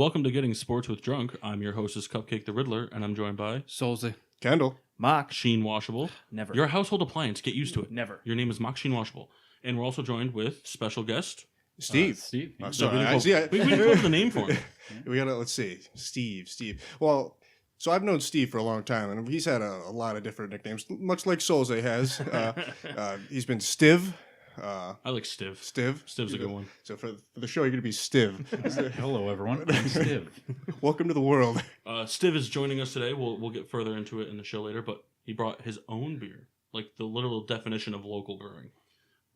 Welcome to Getting Sports with Drunk. I'm your hostess, Cupcake the Riddler, and I'm joined by Solzy. Kendal. Mock. Sheen Washable. Never. You're a household appliance. Get used to it. Never. Your name is Mock Sheen Washable. And we're also joined with special guest. Steve. Steve. Sorry, we didn't come up with a name for him. We gotta, let's see. Steve. Well, so I've known Steve for a long time, and he's had a lot of different nicknames, much like Solzy has. He's been Stiv. I like Stiv. Stiv's a good one. So for the show, you're going to be Stiv. Hello, everyone. I'm Steve. Welcome to the world. Stiv is joining us today. We'll get further into it in the show later, but he brought his own beer, like the literal definition of local brewing.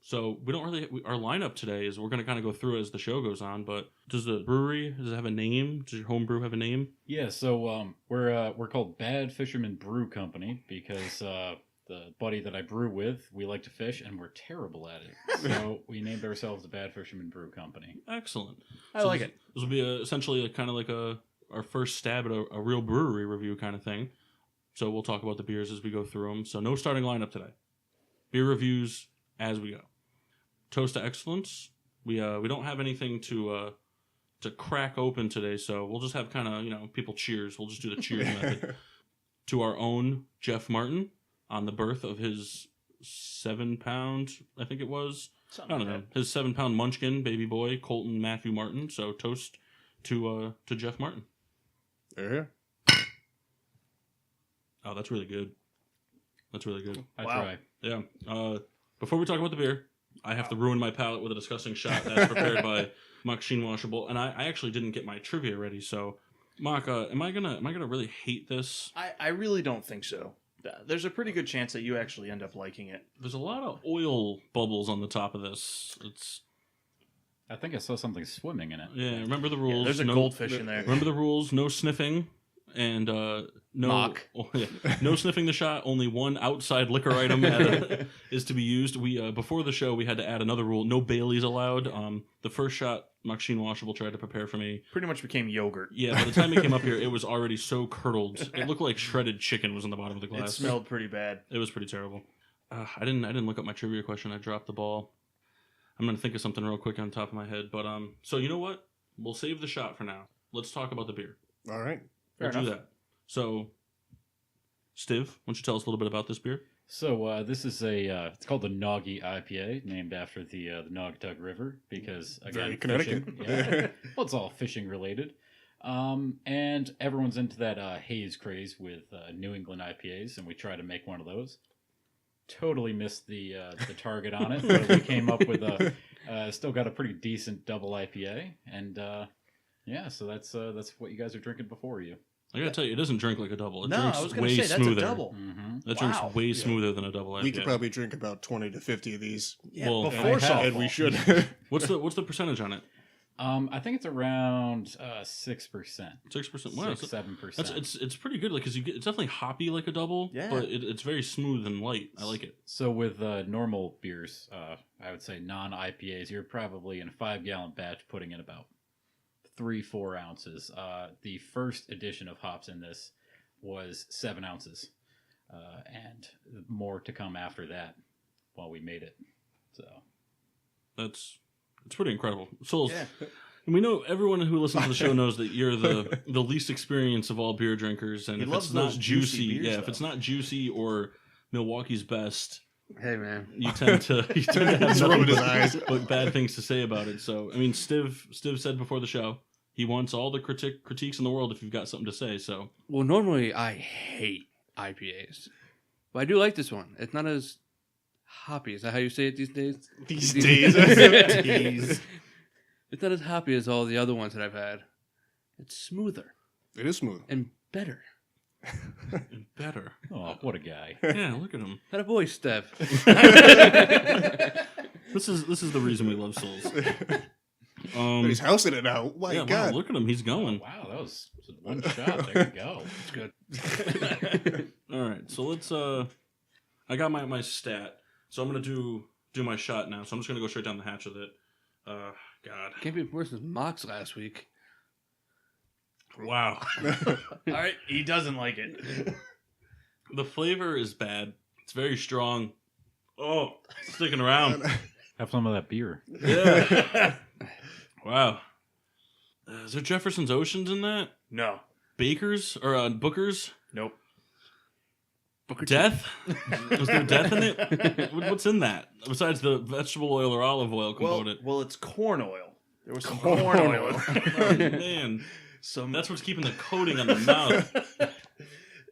So we don't really. Our lineup today is we're going to kind of go through it as the show goes on. But does it have a name? Does your home brew have a name? Yeah. So we're called Bad Fisherman Brew Company because the buddy that I brew with, we like to fish and we're terrible at it. So we named ourselves the Bad Fisherman Brew Company. Excellent. I like it. This will be essentially kind of like our first stab at a real brewery review kind of thing. So we'll talk about the beers as we go through them. So no starting lineup today. Beer reviews as we go. Toast to excellence. We don't have anything to crack open today, so we'll just have kind of people cheers. We'll just do the cheers method to our own Jeff Martin on the birth of his 7-pound, I think it was. Something I don't know, his 7-pound munchkin baby boy Colton Matthew Martin. So toast to Jeff Martin. There. Oh, that's really good. That's really good. I Wow. try. Yeah. Before we talk about the beer, I have to ruin my palate with a disgusting shot that's prepared by Mock Sheen Washable, and I actually didn't get my trivia ready. So, Mock, am I gonna really hate this? I really don't think so. There's a pretty good chance that you actually end up liking it. There's a lot of oil bubbles on the top of this. I think I saw something swimming in it. Yeah. Remember the rules. Yeah, there's a goldfish in there. Remember the rules. No sniffing. And no, Mock. No sniffing the shot. Only one outside liquor item is to be used. We before the show we had to add another rule: no Baileys allowed. The first shot Mock Sheen Washable tried to prepare for me. Pretty much became yogurt. Yeah, by the time it came up here, it was already so curdled. It looked like shredded chicken was in the bottom of the glass. It smelled pretty bad. It was pretty terrible. I didn't look up my trivia question. I dropped the ball. I'm gonna think of something real quick on top of my head. But so you know what? We'll save the shot for now. Let's talk about the beer. All right. We'll do that. So, Stiv, why don't you tell us a little bit about this beer? So this is it's called the Noggy IPA, named after the Naugatuck River because again, Very Connecticut. fishing. Yeah. Well, it's all fishing related. And everyone's into that haze craze with New England IPAs, and we try to make one of those. Totally missed the target on it, but we came up with still got a pretty decent double IPA, and so that's what you guys are drinking before you. I gotta tell you, it doesn't drink like a double. It No, drinks I was going way to say, smoother. that's a double. Mm-hmm. That Wow. drinks way smoother than a double IPA. We could probably drink about 20 to 50 of these. Yeah, Well, before softball. And we should. What's the percentage on it? I think it's around 6%. 6%. Wow, 7%. it's pretty good. Like, cause it's definitely hoppy like a double. Yeah. But it's very smooth and light. I like it. So with normal beers, I would say non-IPAs, you're probably in a 5-gallon batch putting in about 3-4 ounces. The first edition of hops in this was 7 ounces, and more to come after that while we made it. So It's pretty incredible. So Yeah. and we know everyone who listens to the show knows that you're the least experienced of all beer drinkers, and He if loves it's not those juicy juicy, beers, if though. it's not juicy or Milwaukee's best, Hey, man. you tend to have He's nothing rubbing his eyes. but bad things to say about it. So I mean, Stiv said before the show he wants all the critiques in the world if you've got something to say. So Well, normally I hate IPAs, but I do like this one. It's not as hoppy. Is that how you say it these days? These days. Jeez. It's not as hoppy as all the other ones that I've had. It's smoother It is smooth. and better. better. oh, what a guy! Yeah, look at him. Had a voice, Steph. This is the reason we love Souls. But he's housing it now. My Yeah, God. wow, look at him. He's going. Wow, that was one shot. There you go. It's good. All right, so let's. I got my stat, so I'm gonna do my shot now. So I'm just gonna go straight down the hatch with it. God. Can't be worse than Mox last week. Wow. All right. He doesn't like it. The flavor is bad. It's very strong. Oh, sticking around. Have some of that beer. Yeah. Wow. Is there Jefferson's Oceans in that? No. Baker's or Booker's? Nope. Booker Death? Was there death in it? What's in that besides the vegetable oil or olive oil component? Well, it's corn oil. There was some Corn corn oil. oil. Oh, man, that's what's keeping the coating on the mouth.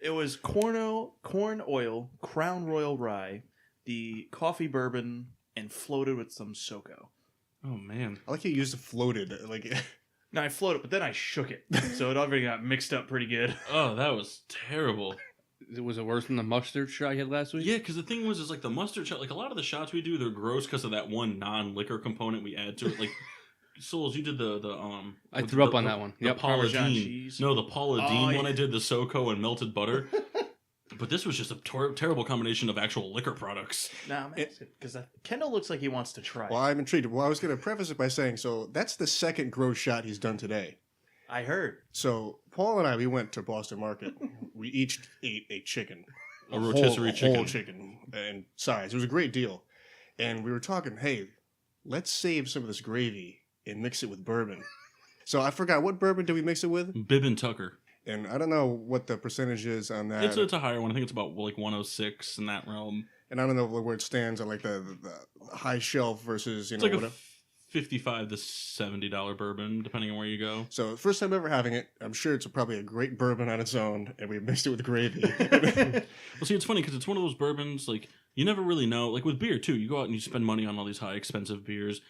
It was corn oil, Crown Royal Rye, the coffee bourbon, and floated with some SoCo. Oh man, I like you used floated. Like, Now I floated, but then I shook it, so it already got mixed up pretty good. oh that was terrible. Was it worse than the mustard shot you had last week? Yeah, because the thing was, is like the mustard shot. Like a lot of the shots we do, they're gross because of that one non-liquor component we add to it. Like Souls, you did the I threw up on that one. The Yep. Paula Parmesan Deen. cheese. No, the Paula Oh, Deen yeah. one. I did the SoCo and melted butter. But this was just a terrible combination of actual liquor products. Nah, man, because Kendall looks like he wants to try. well, I'm intrigued. Well, I was going to preface it by saying, so that's the second gross shot he's done today. I heard. So Paul and I, we went to Boston Market. We each ate a chicken. A rotisserie whole chicken. chicken and size. It was a great deal. And we were talking, hey, let's save some of this gravy and mix it with bourbon. So I forgot, what bourbon did we mix it with? Bibb and Tucker. And I don't know what the percentage is on that. It's a higher one. I think it's about like 106 in that realm. And I don't know where it stands on like the high shelf versus, you It's know, like whatever. a $55 to $70 bourbon, depending on where you go. So first time ever having it. I'm sure it's probably a great bourbon on its own, and we mixed it with gravy. Well, see, it's funny because it's one of those bourbons, like, you never really know. Like, with beer, too, you go out and you spend money on all these high, expensive beers.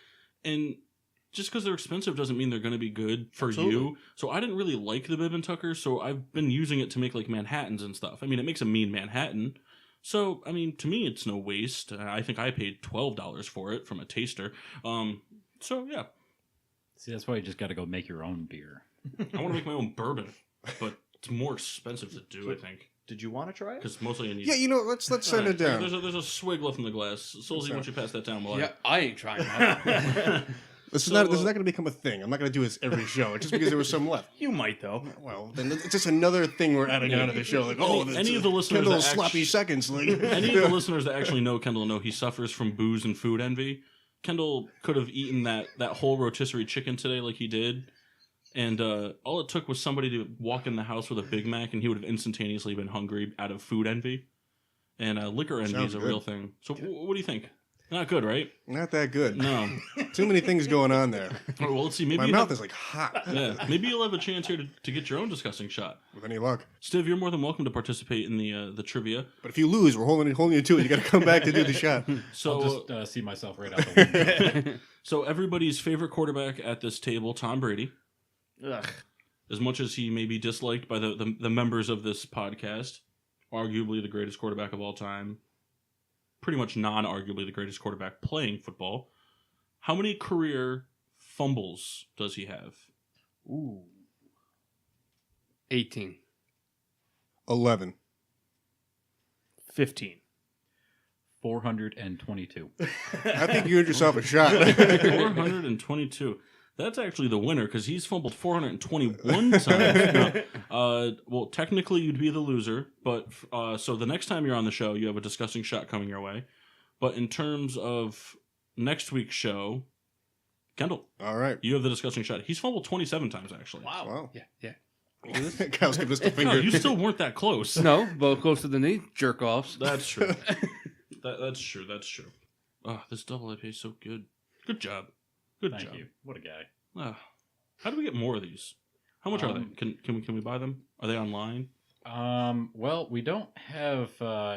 And just because they're expensive doesn't mean they're going to be good for Absolutely. you. So I didn't really like the Bibb and Tucker, so I've been using it to make, like, Manhattans and stuff. I mean, it makes a mean Manhattan. So, I mean, to me, it's no waste. I think I paid $12 for it from a taster. So, yeah. See, that's why you just got to go make your own beer. I want to make my own bourbon, but it's more expensive to do, I think. Did you want to try it? Because mostly you need... Yeah, you know, let's send it down. There's a swig left in the glass. Solzy, why don't you pass that down while Yeah, I ain't trying that. This is So, not going to become a thing. I'm not going to do this every show just because there was some left. You might though. Well, then it's just another thing we're adding onto the show. Like, Any of the listeners Kendall's that sloppy actually- seconds. Like, Any of the listeners that actually know Kendall know he suffers from booze and food envy. Kendall could have eaten that whole rotisserie chicken today like he did. And all it took was somebody to walk in the house with a Big Mac and he would have instantaneously been hungry out of food envy. And liquor envy Sounds is a good. real thing. So what do you think? Not good, right? not that good. No. Too many things going on there. All right, well, let's see. Maybe My you mouth have, is like hot. yeah, maybe you'll have a chance here to get your own disgusting shot. With any luck. Steve, you're more than welcome to participate in the trivia. But if you lose, we're holding you to it. You got to come back to do the shot. So, I'll just see myself right out the window. so everybody's favorite quarterback at this table, Tom Brady. Ugh. As much as he may be disliked by the members of this podcast, arguably the greatest quarterback of all time, pretty much non-arguably the greatest quarterback playing football. How many career fumbles does he have? Ooh. 18. 11. 15. 422. I think you earned yourself a shot. 422. That's actually the winner because he's fumbled 421 times. No. Well, technically you'd be the loser, but so the next time you're on the show, you have a disgusting shot coming your way. But in terms of next week's show, Kendall, All right. you have the disgusting shot. He's fumbled 27 times actually. Wow. Yeah. Kyle's giving us the No, finger. you still weren't that close. No, but close to the knee, jerk offs. That's true. That's true. That's true. Oh, this double IPA is so good. Good job. Good Thank job. you. What a guy. How do we get more of these? How much are they? Can we buy them? Are they online? Well, we don't have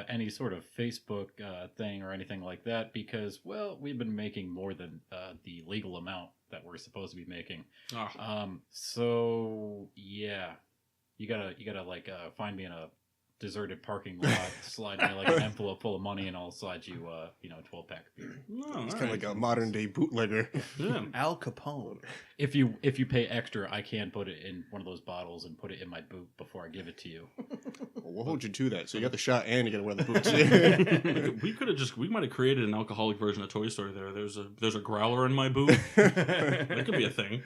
any sort of Facebook thing or anything like that because, well, we've been making more than the legal amount that we're supposed to be making. So yeah, you gotta like find me in a deserted parking lot, slide me like an envelope full of money, and I'll slide you a 12-pack of beer. No, It's kind of like a modern day bootlegger. yeah. Al Capone. If you pay extra, I can put it in one of those bottles and put it in my boot before I give it to you. We'll hold you to that. So you got the shot and you got to wear the boots. We might have created an alcoholic version of Toy Story there. There's a growler in my boot. That could be a thing.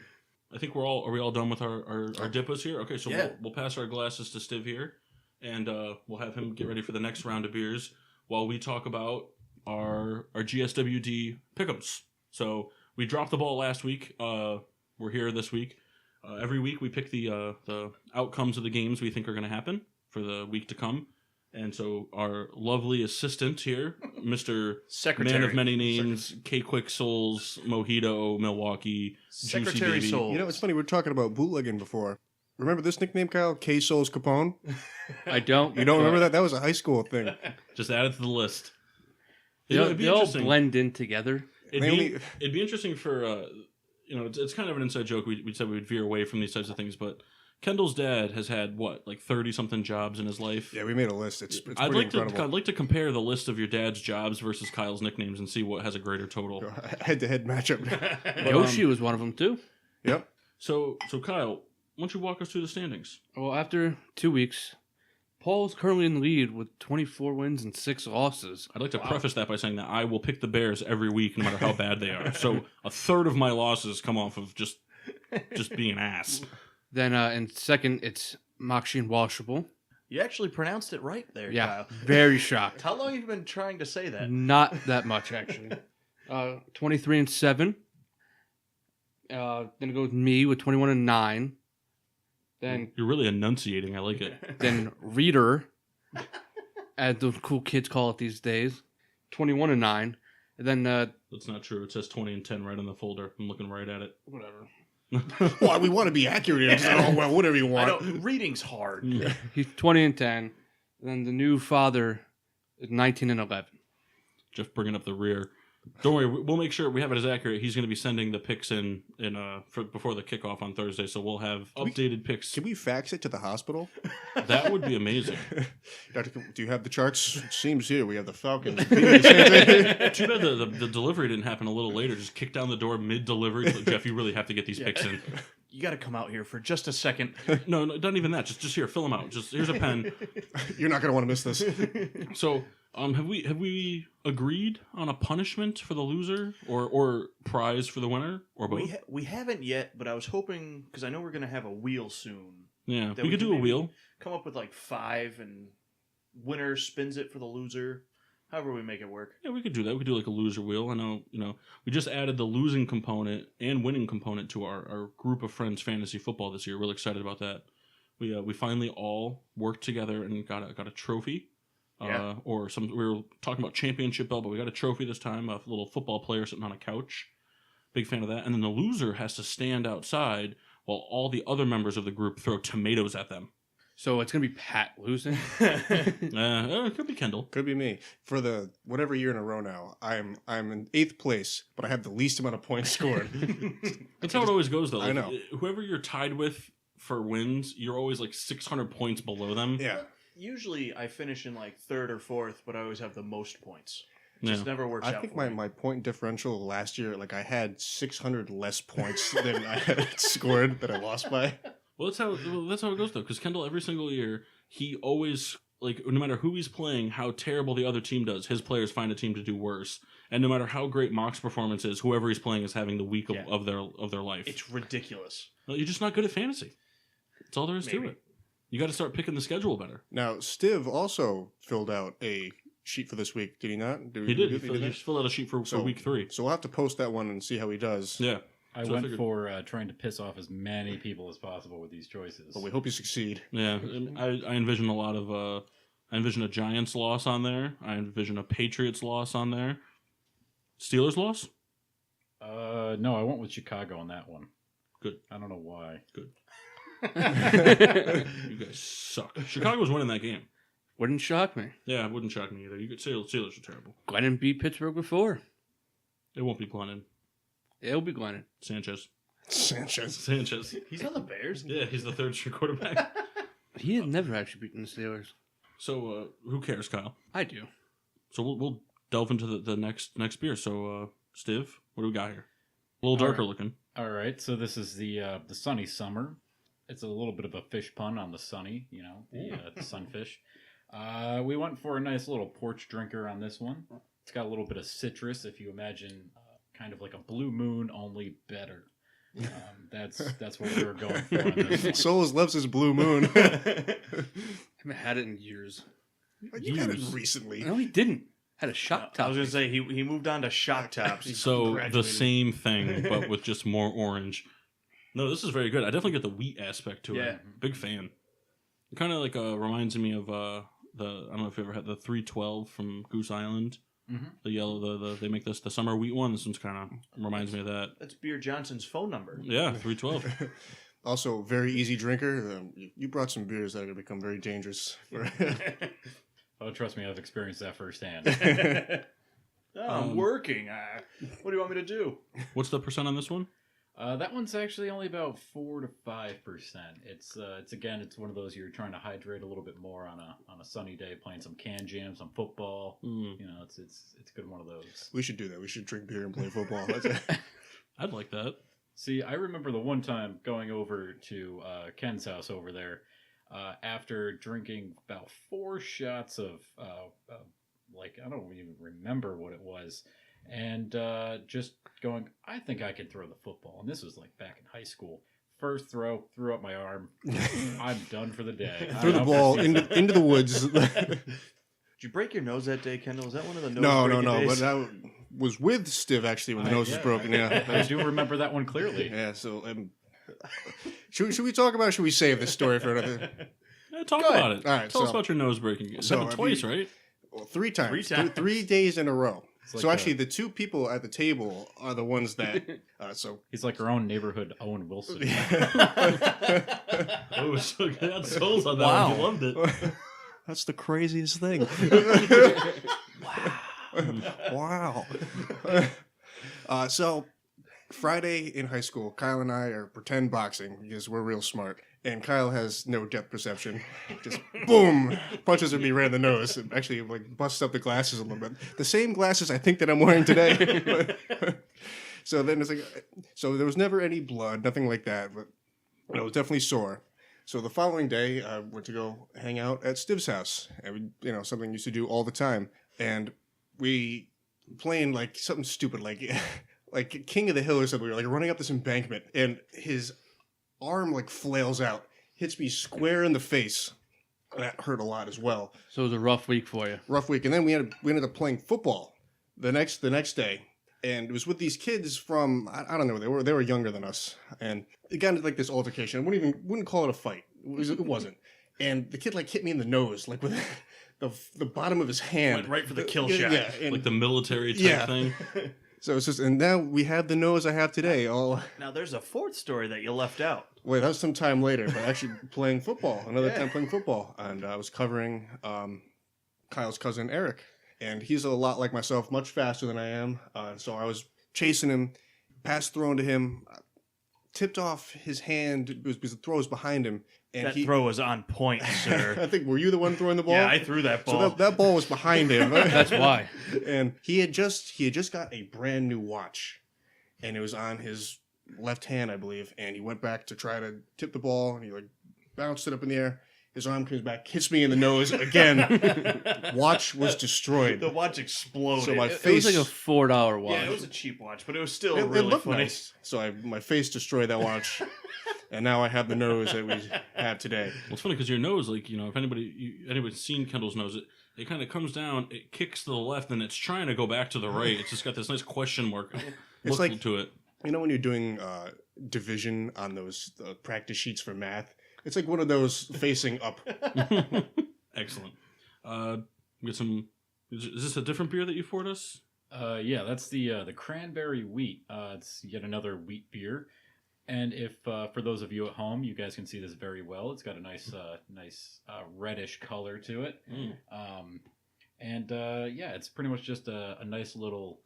I think are we all done with our dippos here? Okay, so Yeah. we'll pass our glasses to Steve here, and we'll have him get ready for the next round of beers while we talk about our GSWD pick'ems. So we dropped the ball last week. We're here this week. Every week we pick the outcomes of the games we think are going to happen for the week to come. And so our lovely assistant here, Mr. Secretary. Man of Many Names, K-Quick Souls, Mojito, Milwaukee, Juicy Secretary Baby. Souls. You know, it's funny. We were talking about bootlegging before. Remember this nickname, Kyle? K-Souls Capone? I don't. You don't remember that? That was a high school thing. Just add it to the list. They, You know, it'd be they all interesting. blend in together. It'd be interesting for, it's kind of an inside joke. We said we would veer away from these types of things, but Kendall's dad has had, 30-something jobs in his life? Yeah, we made a list. It's I'd pretty like incredible. I'd like to compare the list of your dad's jobs versus Kyle's nicknames and see what has a greater total. Head-to-head matchup. Yoshi was one of them too. Yep. So Kyle, why don't you walk us through the standings? Well, after 2 weeks, Paul's currently in the lead with 24 wins and 6 losses. I'd like to preface that by saying that I will pick the Bears every week, no matter how bad they are. So a third of my losses come off of just being an ass. Then in second, it's Moxie and Washable. You actually pronounced it right there, Yeah, Kyle. very shocked. How long have you been trying to say that? Not that much, actually. 23 and 7. Then it goes me with 21 and 9. Then You're really enunciating. I like it. then Reader, as the cool kids call it these days, 21 and 9. And then That's not true. It says 20 and 10 right on the folder. I'm looking right at it. whatever. Well, we want to be accurate here. Oh, well, whatever you I want. don't, reading's hard. He's 20 and 10. And then the new father is 19 and 11. Just bringing up the rear. Don't worry. We'll make sure we have it as accurate. He's going to be sending the picks in before the kickoff on Thursday, so we'll have updated picks. Can we fax it to the hospital? That would be amazing. Doctor, do you have the charts? It seems here we have the Falcons. Too bad the delivery didn't happen a little later. Just kick down the door mid-delivery. Like, Jeff, you really have to get these picks in. You got to come out here for just a second. No, not even that. Just here, fill them out. Just here's a pen. You're not going to want to miss this. So, have we agreed on a punishment for the loser or prize for the winner or both? We haven't yet, but I was hoping, because I know we're going to have a wheel soon. Yeah, that we could can do a maybe wheel. Come up with like 5 and winner spins it for the loser. However we make it work. Yeah, we could do that. We could do like a loser wheel. I know, we just added the losing component and winning component to our group of friends fantasy football this year. Really excited about that. We finally all worked together and got a trophy. Yeah. We were talking about championship belt, but we got a trophy this time. A little football player sitting on a couch. Big fan of that. And then the loser has to stand outside while all the other members of the group throw tomatoes at them. So it's going to be Pat losing. It could be Kendall. Could be me. For the whatever year in a row now, I'm in 8th place, but I have the least amount of points scored. That's how it always goes, though. I know. Whoever you're tied with for wins, you're always like 600 points below them. Yeah. Usually I finish in like 3rd or 4th, but I always have the most points. Yeah. Just never works I out think for me. my point differential last year, like I had 600 less points than I had scored that I lost by. Well, that's how it goes, though, because Kendall, every single year, he always, like, no matter who he's playing, how terrible the other team does, his players find a team to do worse. And no matter how great Mock's performance is, whoever he's playing is having the week of their life. It's ridiculous. Well, you're just not good at fantasy. That's all there is to Maybe. it. You got to start picking the schedule better. Now, Stiv also filled out a sheet for this week, did he not? He did. He filled out a sheet for week 3. So we'll have to post that one and see how he does. Yeah. I So I went figured- for trying to piss off as many people as possible with these choices. But we hope you succeed. Yeah. I envision a lot of... I envision a Giants loss on there. I envision a Patriots loss on there. Steelers loss? No, I went with Chicago on that one. Good. I don't know why. Good. You guys suck. Chicago was winning that game. Wouldn't shock me. Yeah, it wouldn't shock me either. You could say Steelers are terrible. Glennon beat Pittsburgh before. It won't be Glennon. It'll be Glennon. Sanchez. Sanchez. He's on the Bears. Yeah, he's the 3rd string quarterback. He had never actually beaten the Steelers. So, who cares, Kyle? I do. So we'll delve into the next beer. So, Stiv, what do we got here? A little darker looking. All right, so this is the sunny summer. It's a little bit of a fish pun on the sunny, the sunfish. We went for a nice little porch drinker on this one. It's got a little bit of citrus, if you imagine, kind of like a Blue Moon, only better. That's what we were going for on this one. Souls loves his Blue Moon. I haven't had it in years. You had it recently. No, he didn't. Had a shock top. I was going to say, he moved on to shock tops. So the Graduated. same thing, but with just more orange. No, this is very good. I definitely get the wheat aspect to Yeah. it. Big fan. It kind of like reminds me of I don't know if you ever had the 312 from Goose Island. Mm-hmm. The yellow, they make this the summer wheat one. This one's kind of reminds me of that. That's Beer Johnson's phone number. Yeah, 312. Also, very easy drinker. You brought some beers that are going to become very dangerous. Oh, trust me, I've experienced that firsthand. I'm working. What do you want me to do? What's the percent on this one? That one's actually only about 4 to 5%. It's one of those you're trying to hydrate a little bit more on a sunny day, playing some can jam, some football. You know, it's a good one of those. We should do that. We should drink beer and play football. I'd like that. See, I remember the one time going over to Ken's house over there after drinking about 4 shots of I don't even remember what it was. And just going, I think I can throw the football. And this was like back in high school. First throw, threw up my arm. I'm done for the day. Threw the ball into the woods. Did you break your nose that day, Kendall? Was that one of the nose No. days? But I was with Steve actually when the nose was broken. Yeah, I do remember that one clearly. Yeah. So, should we talk about? Or should we save this story for another? Yeah, talk about it. All right, Tell us so- about your nose breaking. It's so happened twice, right? Well, 3 times. 3 times. 3 days in a row. like So actually, the 2 people at the table are the ones that. He's like our own neighborhood Owen Wilson. Oh, so you got souls on that Wow. one. You loved it. That's the craziest thing. Wow. So Friday in high school, Kyle and I are pretend boxing because we're real smart. And Kyle has no depth perception. Just boom, punches at me right in the nose. It actually like busts up the glasses a little bit. The same glasses I think that I'm wearing today. So then it's like, so there was never any blood, nothing like that, but it was definitely sore. So the following day, I went to go hang out at Steve's house, and we, something we used to do all the time. And we playing like something stupid, like like King of the Hill or something. We were like running up this embankment, and his arm like flails out, hits me square in the face. That hurt a lot as well. So it was a rough week for you. Rough week, and then we ended up playing football the next day, and it was with these kids from I don't know, they were younger than us, and it got into like this altercation. I wouldn't call it a fight. It wasn't. And the kid like hit me in the nose, like with the bottom of his hand. Went right for the kill shot. Yeah, and Like the military type thing. so it's just, and now we have the nose I have today. All Now there's a 4th story that you left out. wait, that was some time later, but actually playing football. Another time playing football, and I was covering Kyle's cousin Eric, and he's a lot like myself, much faster than I am. So I was chasing him, pass thrown to him, tipped off his hand because the throw was behind him, and That he. throw was on point, sir. I think were you the one throwing the ball? Yeah, I threw that ball. So that ball was behind him. That's why. And he had just got a brand new watch, and it was on his left hand, I believe. And he went back to try to tip the ball, and he like bounced it up in the air. His arm comes back, hits me in the nose again. Watch was destroyed. The watch exploded. So my It face. was like a $4 watch. yeah, it was a cheap watch, but it was still it really looked funny. nice. So my face destroyed that watch, and now I have the nose that we have today. Well, it's funny because your nose, like, if anybody's seen Kendall's nose, it kind of comes down, it kicks to the left, and it's trying to go back to the right. It's just got this nice question mark look like- to it. You know when you're doing division on those practice sheets for math? It's like one of those facing up. Excellent. We got some. Is this a different beer that you poured us? Yeah, that's the cranberry wheat. It's yet another wheat beer. And if for those of you at home, you guys can see this very well. It's got a nice reddish color to it. Yeah, it's pretty much just a nice little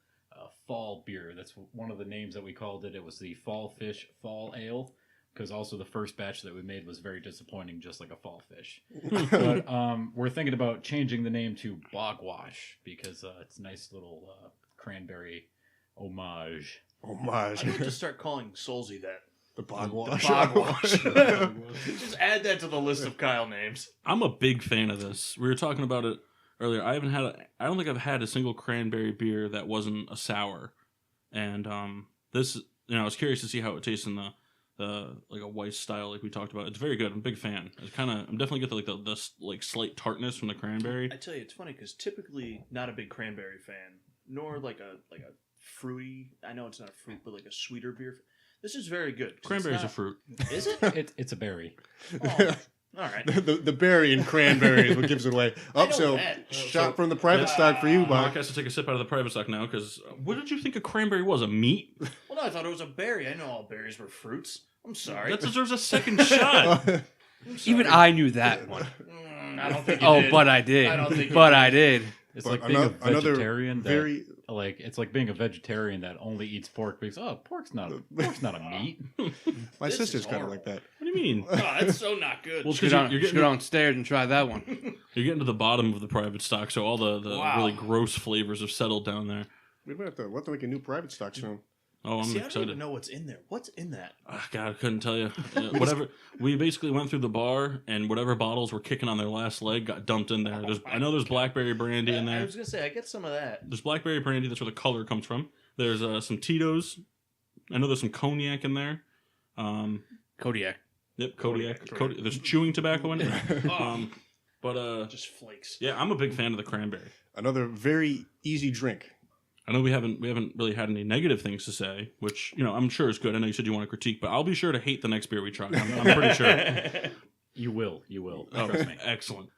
fall beer. That's one of the names that we called it. It was the Fall Fish Fall Ale, because also the first batch that we made was very disappointing, just like a fall fish. But we're thinking about changing the name to Bogwash because it's a nice little cranberry homage. Homage. I need to start calling Solzy that. The Bogwash. Bogwash. Just add that to the list of Kyle names. I'm a big fan of this. We were talking about it earlier. I don't think I've had a single cranberry beer that wasn't a sour. And this, I was curious to see how it tastes in the like a Weiss style, like we talked about. It's very good. I'm a big fan. I'm definitely get the slight tartness from the cranberry. I tell you, it's funny because typically not a big cranberry fan, nor like a fruity. I know it's not a fruit, but like a sweeter beer. This is very good. 'cause Cranberry's it's a fruit. not- Is it? It's a berry. Oh, all right. the berry and cranberry is what gives it away. I Oh, know so that. shot from the private stock for you, Mark Bob. has to take a sip out of the private stock now because what did you think a cranberry was? A meat? Well, no, I thought it was a berry. I know all berries were fruits. I'm sorry. That deserves a second shot. I'm Even sorry. I knew that one. I don't think you Oh, did. but I did. I don't think you but did. I did. It's But like being a another vegetarian that very like it's like being a vegetarian that only eats pork because pork's not a meat. my This sister's is kind of horrible. like that. What do you mean? Oh, that's so not good. Well, Should because go you're, down, you're should getting go downstairs and try that one. you're getting to the bottom of the private stock, so all the Wow. really gross flavors have settled down there. We're going to have to make a new private stock soon. Oh, I'm See, I don't excited. even know what's in there. What's in that? God, I couldn't tell you. Whatever. We basically went through the bar, and whatever bottles were kicking on their last leg got dumped in there. I know there's blackberry brandy in I there. was gonna say I get some of that. There's blackberry brandy. That's where the color comes from. There's some Tito's. I know there's some cognac in there. Kodiak. Yep, Kodiak. Kodiak. There's chewing tobacco in it. Oh, But just flakes. yeah, I'm a big fan of the cranberry. Another very easy drink. I know we haven't really had any negative things to say, which I'm sure is good. I know you said you want to critique, but I'll be sure to hate the next beer we try. I'm pretty sure. You will. Oh, Trust me. excellent.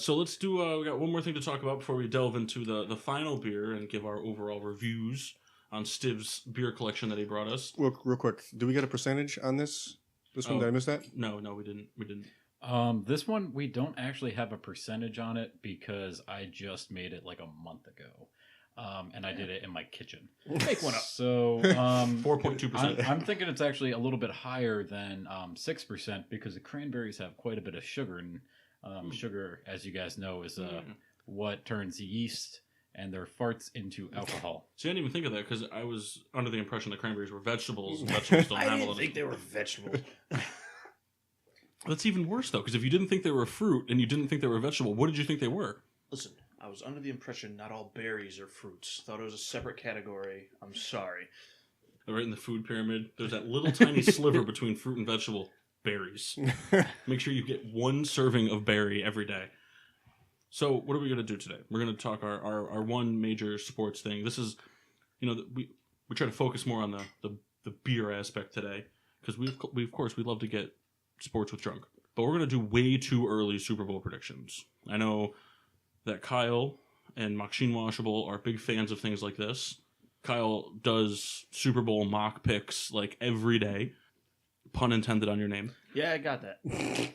So let's do. We got one more thing to talk about before we delve into the final beer and give our overall reviews on Steve's beer collection that he brought us. Real quick, do we get a percentage on this? This one, Oh. did I miss that? No, we didn't. This one we don't actually have a percentage on it because I just made it like a month ago, and I did it in my kitchen. Make one up. So 4.2%. I'm thinking it's actually a little bit higher than 6% because the cranberries have quite a bit of sugar, and sugar, as you guys know, is what turns yeast and their farts into alcohol. See, I didn't even think of that because I was under the impression that cranberries were vegetables. And vegetables don't I have a didn't lot think of. they were vegetables. That's even worse though, because if you didn't think they were a fruit and you didn't think they were a vegetable, what did you think they were? Listen, I was under the impression not all berries are fruits. Thought it was a separate category. I'm sorry. Right in the food pyramid, there's that little tiny sliver between fruit and vegetable. Berries. Make sure you get one serving of berry every day. So what are we going to do today? We're going to talk our one major sports thing. This is, we try to focus more on the beer aspect today because we of course we love to get sports with drunk, but we're going to do way too early Super Bowl predictions. I know that Kyle and Machine Washable are big fans of things like this. Kyle does Super Bowl mock picks like every day. Pun intended on your name. Yeah, I got that.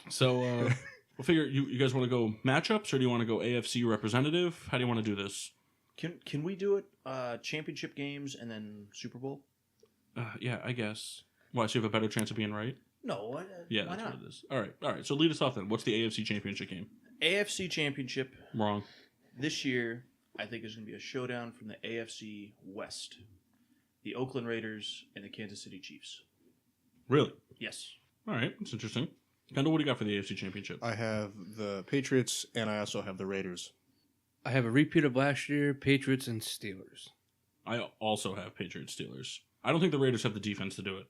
So we'll figure you guys want to go matchups or do you want to go AFC representative? How do you want to do this? Can we do it? Championship games and then Super Bowl? Yeah, I guess. Why? So you have a better chance of being right? No. Yeah, why that's not? what it is. All right. So lead us off then. What's the AFC championship game? AFC Championship Wrong. this year, I think is going to be a showdown from the AFC West. The Oakland Raiders and the Kansas City Chiefs. Really? Yes. All right. That's interesting. Kendall, what do you got for the AFC championship? I have the Patriots, and I also have the Raiders. I have a repeat of last year, Patriots and Steelers. I also have Patriots Steelers. I don't think the Raiders have the defense to do it.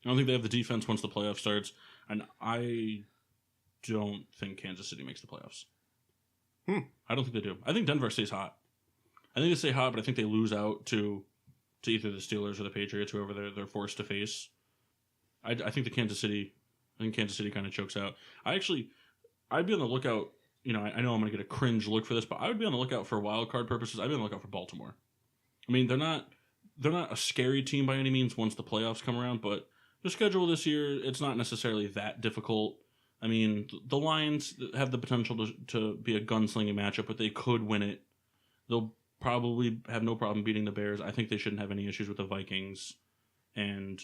I don't think they have the defense once the playoff starts, and I don't think Kansas City makes the playoffs. I don't think they do. I think Denver stays hot. I think they stay hot, but I think they lose out to either the Steelers or the Patriots, whoever they're forced to face. I think Kansas City kind of chokes out. I'd be on the lookout. I know I'm going to get a cringe look for this, but I would be on the lookout for wild card purposes. I'd be on the lookout for Baltimore. I mean, they're not a scary team by any means once the playoffs come around, but their schedule this year, it's not necessarily that difficult. I mean, the Lions have the potential to be a gunslinging matchup, but they could win it. They'll probably have no problem beating the Bears. I think they shouldn't have any issues with the Vikings, and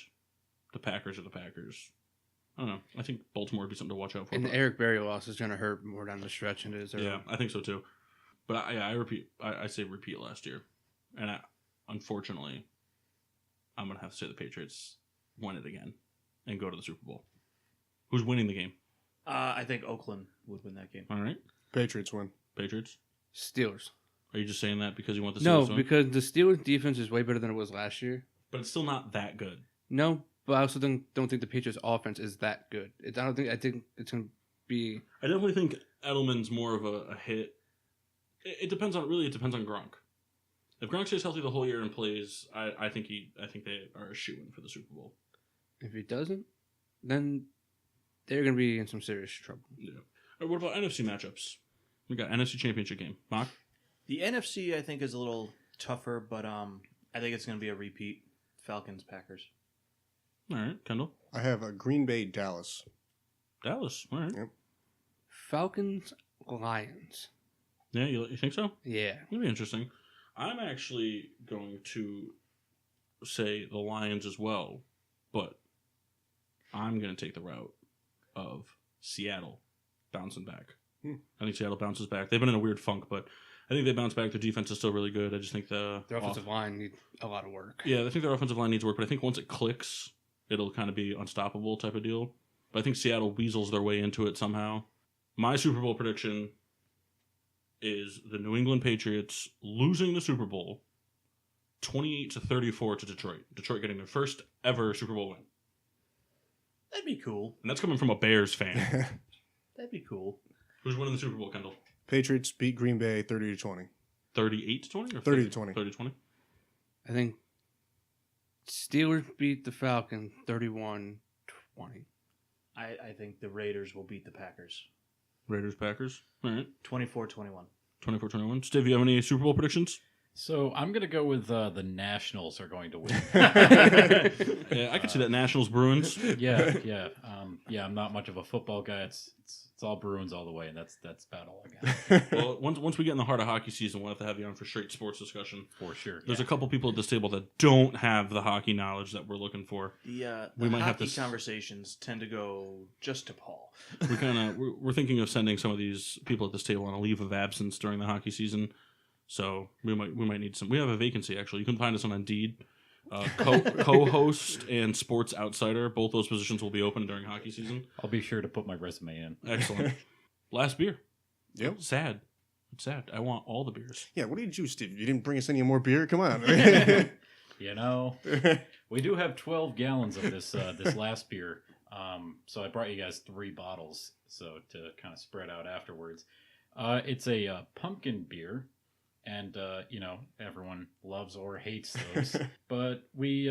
the Packers are the Packers. I don't know. I think Baltimore would be something to watch out for. And the Eric Berry loss is going to hurt more down the stretch than it is. Yeah, I think so too. But I repeat. I say repeat last year, and unfortunately, I'm going to have to say the Patriots win it again and go to the Super Bowl. Who's winning the game? I think Oakland would win that game. All right, Patriots win. Patriots. Steelers. Are you just saying that because you want the Steelers No, to win? because the Steelers defense is way better than it was last year. But it's still not that good. No, but I also don't think the Patriots offense is that good. I think it's going to be. I definitely think Edelman's more of a hit. It depends on Gronk. If Gronk stays healthy the whole year and plays, I think they are a shoo-in for the Super Bowl. If he doesn't, then they're going to be in some serious trouble. Yeah. What about NFC matchups? We got NFC Championship game. Mock? The NFC, I think, is a little tougher, but I think it's going to be a repeat. Falcons, Packers. All right. Kendall? I have a Green Bay, Dallas. Dallas. All right. Yep. Falcons, Lions. Yeah, you think so? Yeah. It'll be interesting. I'm actually going to say the Lions as well, but I'm going to take the route of Seattle bouncing back. I think Seattle bounces back. They've been in a weird funk, but I think they bounce back. Their defense is still really good. I just think Their offensive line need a lot of work. Yeah, I think their offensive line needs work, but I think once it clicks, it'll kind of be unstoppable type of deal. But I think Seattle weasels their way into it somehow. My Super Bowl prediction is the New England Patriots losing the Super Bowl 28-34 to Detroit. Detroit getting their first ever Super Bowl win. That'd be cool. And that's coming from a Bears fan. That'd be cool. Who's winning the Super Bowl, Kendall? Patriots beat Green Bay 30-20. 38-20 or 30-20. 30-20? I think Steelers beat the Falcons 31-20. I think the Raiders will beat the Packers. Raiders, Packers. All right. 24-21. 24-21. Steve, you have any Super Bowl predictions? So I'm going to go with the Nationals are going to win. Yeah, I could see that. Nationals, Bruins. Yeah. I'm not much of a football guy. It's all Bruins all the way, and that's about all I got Well, once we get in the heart of hockey season, we'll have to have you on for straight sports discussion. for sure. There's a couple people at this table that don't have the hockey knowledge that we're looking for. The We might have hockey to conversations tend to go just to Paul. We're thinking of sending some of these people at this table on a leave of absence during the hockey season. So we might need some. We have a vacancy actually. You can find us on Indeed. Co-host and sports outsider. Both those positions will be open during hockey season. I'll be sure to put my resume in. Excellent. Last beer. Yep. Sad. It's sad. I want all the beers. Yeah, what did you do, Steve? You didn't bring us any more beer? Come on. You know, we do have 12 gallons of this last beer. So I brought you guys 3 bottles, so to kind of spread out afterwards. It's a pumpkin beer. And everyone loves or hates those. But we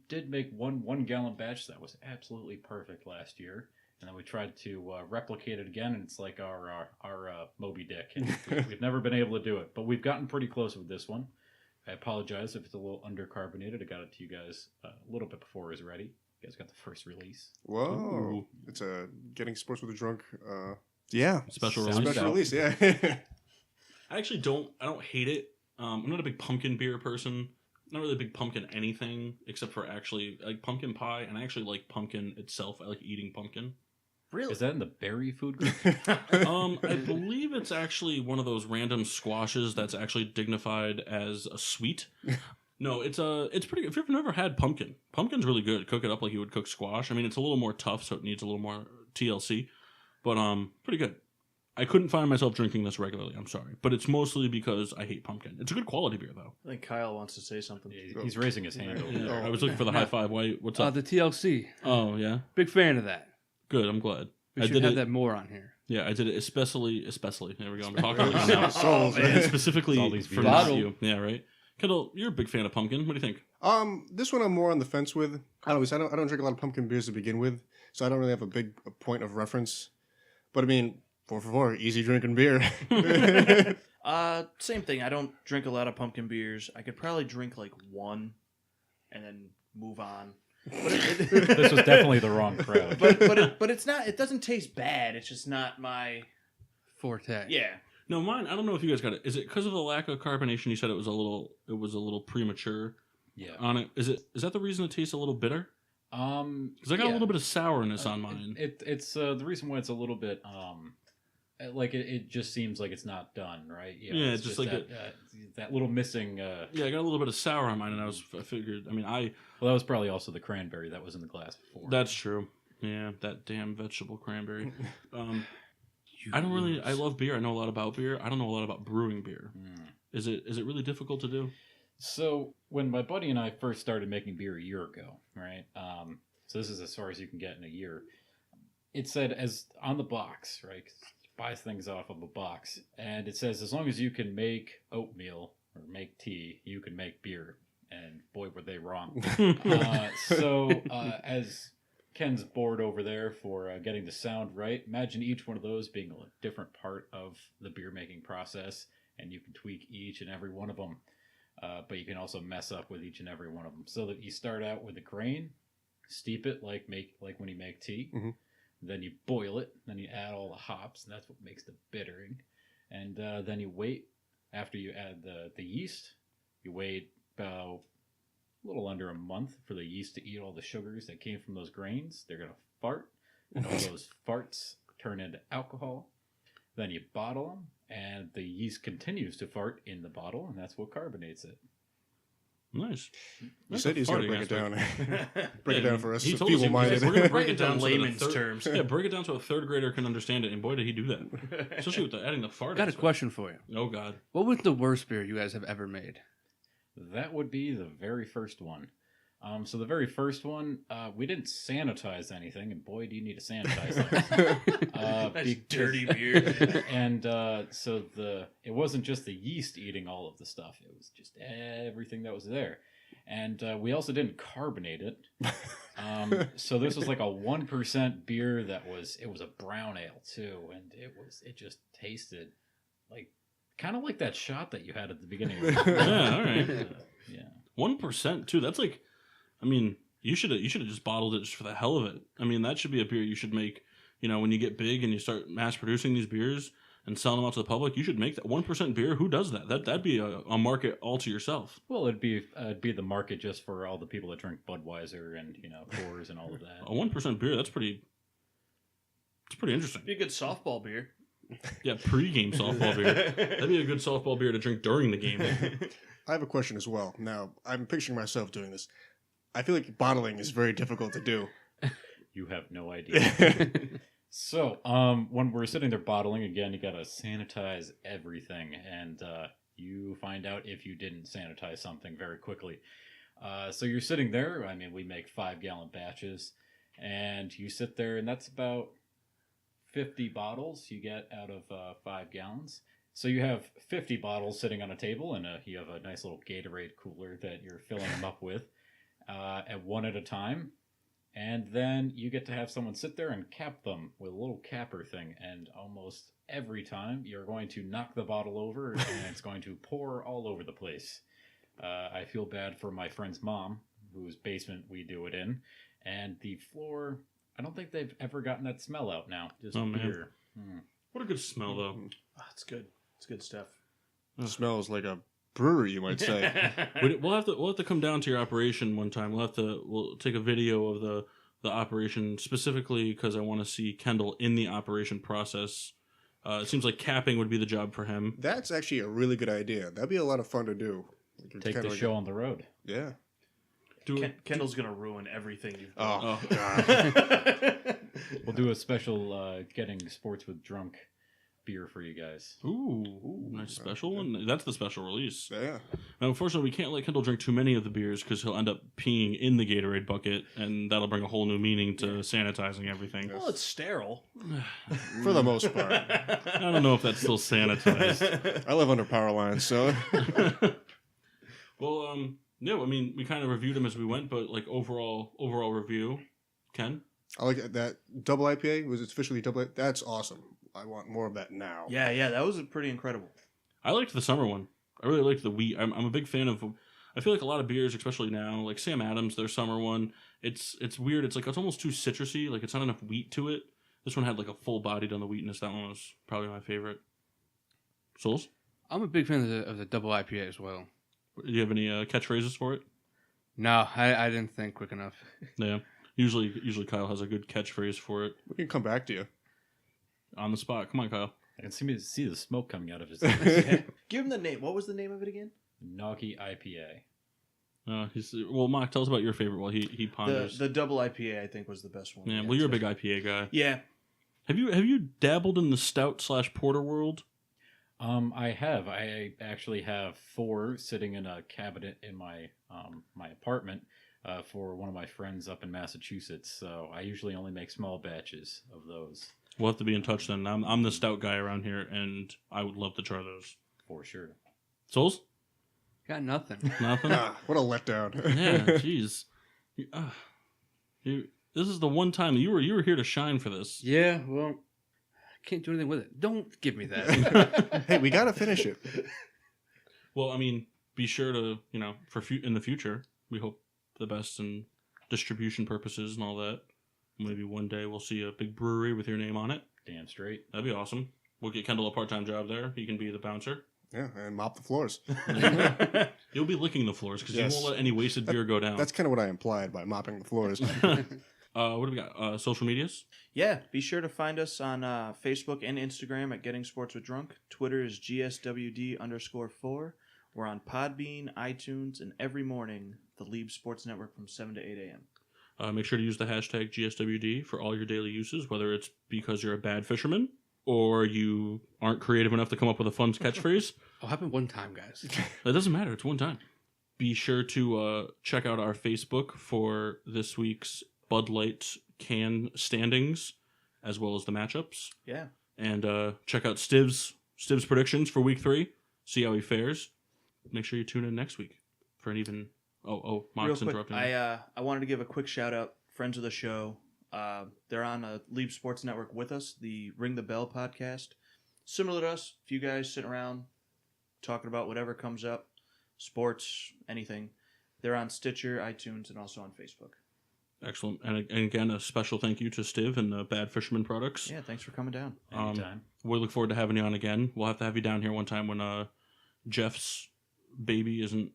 did make one gallon batch that was absolutely perfect last year, and then we tried to replicate it again, and it's like our Moby Dick, and we've never been able to do it. But we've gotten pretty close with this one. I apologize if it's a little undercarbonated. I got it to you guys a little bit before it was ready. You guys got the first release. Whoa. Ooh. It's a Getting Sports with a Drunk. Yeah. Special Sounds release. Special release, yeah. I actually don't hate it. I'm not a big pumpkin beer person. Not really a big pumpkin anything, except for actually I like pumpkin pie, and I actually like pumpkin itself. I like eating pumpkin. Really? Is that in the berry food group? I believe it's actually one of those random squashes that's actually dignified as a sweet. No, it's pretty good. If you've never had pumpkin, pumpkin's really good. Cook it up like you would cook squash. I mean, it's a little more tough, so it needs a little more TLC, but pretty good. I couldn't find myself drinking this regularly. I'm sorry, but it's mostly because I hate pumpkin. It's a good quality beer, though. I think Kyle wants to say something. He's raising his hand over Yeah, there. I was looking for the high five. What's up? The TLC. Oh yeah, Big fan of that. good. I'm glad. We I should did have it. that more on here. Yeah, I did it especially. There we go. I'm talking right now. Souls. And specifically All these for views. you. Yeah, right. Kendall, you're a big fan of pumpkin. What do you think? This one I'm more on the fence with. I don't drink a lot of pumpkin beers to begin with, so I don't really have a point of reference. But I mean, 4 for 4, easy drinking beer. Same thing. I don't drink a lot of pumpkin beers. I could probably drink like one, and then move on. But This was definitely the wrong crowd. but it's not. It doesn't taste bad. It's just not my. Forte. Yeah. No, mine. I don't know if you guys got it. Is it because of the lack of carbonation? You said it was a little premature Yeah. on it. Is that the reason it tastes a little bitter? Because I got a little bit of sourness on mine. It's the reason why it's a little bit like it just seems like it's not done right. You know, Yeah, it's just like that little missing. Yeah, I got a little bit of sour on mine, and I figured. I mean, Well, that was probably also the cranberry that was in the glass before. that's true. Yeah, that damn vegetable cranberry. I don't really. I love beer. I know a lot about beer. I don't know a lot about brewing beer. Is it really difficult to do? So when my buddy and I first started making beer a year ago, right? So this is as far as you can get in a year. It said as on the box, right? 'Cause you buy things off of a box, and it says as long as you can make oatmeal or make tea, you can make beer. and boy, were they wrong. As Ken's board over there for getting the sound right, imagine each one of those being a different part of the beer making process, and you can tweak each and every one of them. But you can also mess up with each and every one of them. So that you start out with the grain, steep it like when you make tea. Mm-hmm. Then you boil it. Then you add all the hops, and that's what makes the bittering. And then you wait. After you add the yeast, you wait about a little under a month for the yeast to eat all the sugars that came from those grains. They're going to fart, and all those farts turn into alcohol. Then you bottle them, and the yeast continues to fart in the bottle, and that's what carbonates it. Nice. You said he's going to break it down. Break it down for us, he told us feeble-minded. we're going to break it In down so layman's that terms. Yeah, break it down so a third grader can understand it, and boy, did he do that. Especially with adding the fart. I got a aspect. question for you. Oh, God. What was the worst beer you guys have ever made? That would be the very first one. So the very first one, we didn't sanitize anything, and boy, do you need to sanitize that. That's dirty beer. And it wasn't just the yeast eating all of the stuff; it was just everything that was there. And we also didn't carbonate it. So this was like a 1% beer that was a brown ale too, and it just tasted like kind of like that shot that you had at the beginning. Of the Yeah, all right. yeah. 1% too. That's like, I mean, you should have just bottled it just for the hell of it. I mean, that should be a beer you should make. You know, when you get big and you start mass producing these beers and selling them out to the public, you should make that 1% beer. Who does that? That'd be a market all to yourself. Well, it'd be the market just for all the people that drink Budweiser and Coors and all of that. A 1% beer. It's pretty interesting. Be a good softball beer. Yeah, pre-game softball beer. That'd be a good softball beer to drink during the game. I have a question as well. Now, I'm picturing myself doing this. I feel like bottling is very difficult to do. You have no idea. So, when we're sitting there bottling, again, you gotta sanitize everything, and you find out if you didn't sanitize something very quickly. So you're sitting there, I mean, we make 5-gallon batches, and you sit there, and that's about 50 bottles you get out of 5 gallons. So you have 50 bottles sitting on a table, and you have a nice little Gatorade cooler that you're filling them up with, at one at a time. And then you get to have someone sit there and cap them with a little capper thing. And almost every time you're going to knock the bottle over and it's going to pour all over the place. I feel bad for my friend's mom, whose basement we do it in. And the floor, I don't think they've ever gotten that smell out now. Just beer. What a good smell, though. Oh, it's good. It's good stuff. It smells like a brewery, you might say. We'll have to come down to your operation one time. We'll take a video of the operation specifically because I want to see Kendal in the operation process. It seems like capping would be the job for him. That's actually a really good idea. That'd be a lot of fun to do. Take the show on the road. Yeah. Kendall's going to ruin everything you've done. Oh, God. We'll do a special getting sports with drunk beer for you guys. Ooh, nice special one. That's the special release. Yeah. Now, unfortunately, we can't let Kendal drink too many of the beers because he'll end up peeing in the Gatorade bucket, and that'll bring a whole new meaning to sanitizing everything. Well, it's sterile. For the most part. I don't know if that's still sanitized. I live under power lines, so. Well, no, I mean, we kind of reviewed them as we went, but like overall review, Ken? I like that double IPA. Was it officially double? That's awesome. I want more of that now. Yeah, that was pretty incredible. I liked the summer one. I really liked the wheat. I'm a big fan of. I feel like a lot of beers, especially now, like Sam Adams, their summer one. It's weird. It's like it's almost too citrusy. Like it's not enough wheat to it. This one had like a full bodied on the wheatness. That one was probably my favorite. Souls? I'm a big fan of the double IPA as well. Do you have any catchphrases for it? No, I didn't think quick enough. Yeah. Usually Kyle has a good catchphrase for it. We can come back to you. On the spot. Come on, Kyle. I can see the smoke coming out of his Give him the name. What was the name of it again? Noggy IPA. Mark, tell us about your favorite while he ponders. The double IPA, I think, was the best one. Yeah, well, you're a big IPA guy. Yeah. Have you dabbled in the stout/porter world? I have. I actually have 4 sitting in a cabinet in my my apartment for one of my friends up in Massachusetts. So I usually only make small batches of those. We'll have to be in touch then. I'm the stout guy around here, and I would love to try those. For sure. Souls? Got nothing. Nothing. What a letdown. Yeah, jeez. This is the one time you were here to shine for this. Yeah, well, I can't do anything with it. Don't give me that. Hey, we got to finish it. Well, I mean, be sure to, in the future, we hope the best in distribution purposes and all that. Maybe one day we'll see a big brewery with your name on it. Damn straight. That'd be awesome. We'll get Kendal a part-time job there. He can be the bouncer. Yeah, and mop the floors. You'll be licking the floors because Yes. you won't let any wasted beer go down. That's kind of what I implied by mopping the floors. What do we got? Social medias? Yeah, be sure to find us on Facebook and Instagram at Getting Sports with Drunk. Twitter is GSWD_4. We're on Podbean, iTunes, and every morning, the Leeb Sports Network from 7 to 8 a.m. Make sure to use the hashtag GSWD for all your daily uses, whether it's because you're a bad fisherman or you aren't creative enough to come up with a fun catchphrase. Oh, happened one time, guys. That doesn't matter. It's one time. Be sure to check out our Facebook for this week's Bud Light can standings, as well as the matchups. Yeah. And check out Stive's predictions for week 3. See how he fares. Make sure you tune in next week for an even... Oh, Mark's Real quick, interrupting. I wanted to give a quick shout out. Friends of the show. They're on the Leeb Sports Network with us, the Ring the Bell podcast. Similar to us, a few guys sitting around talking about whatever comes up, sports, anything. They're on Stitcher, iTunes, and also on Facebook. Excellent. And again, a special thank you to Steve and Bad Fisherman Products. Yeah, thanks for coming down. Anytime. We look forward to having you on again. We'll have to have you down here one time when Jeff's baby isn't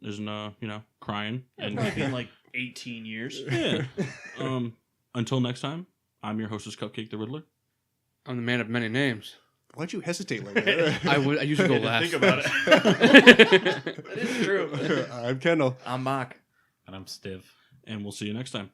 crying. It's probably been like 18 years. Yeah. Until next time, I'm your hostess, Cupcake the Riddler. I'm the man of many names. Why'd you hesitate like that? I usually go last. Think about it. That is true. I'm Kendall. I'm Mock. And I'm Stiv. And we'll see you next time.